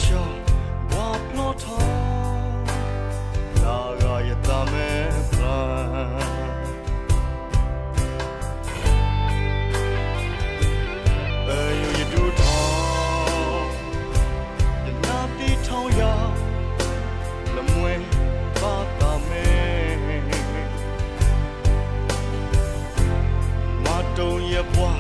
ရှောဝါပလောထောလာကရတမဲပလန်အေယရတူထောယနာတိထောင်းရလမွေပါတမဲမတုံရပွား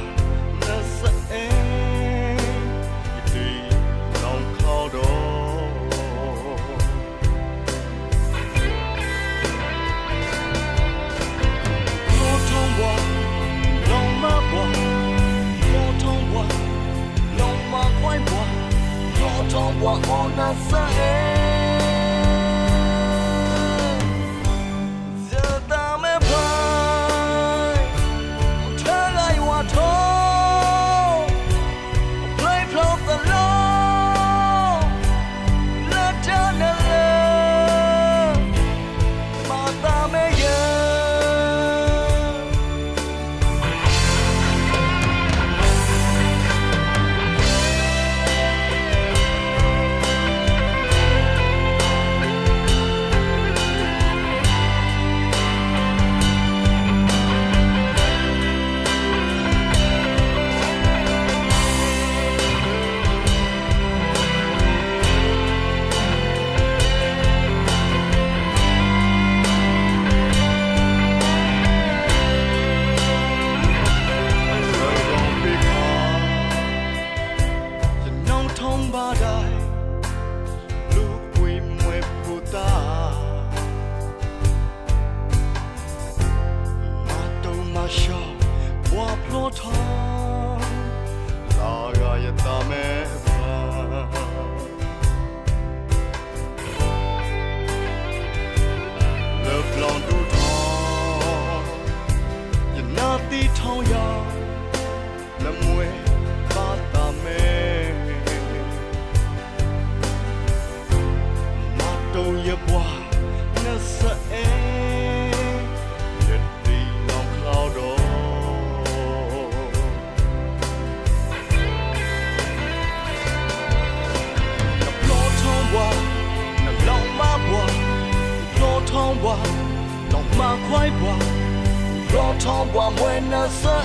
我那啥哎，这大没牌，他爱我头，play from the low，那真的了，马大没人。တီထောင်းရလမွေပါတမဲမတုံရပွားနဆအဲရတီလောင်ခလောက်တော့ပလောထောင်းဘွားနလောင်မဘွားပလောထောင်းဘွားလောင်မခွိုင်းဘွားRotom wa buena sa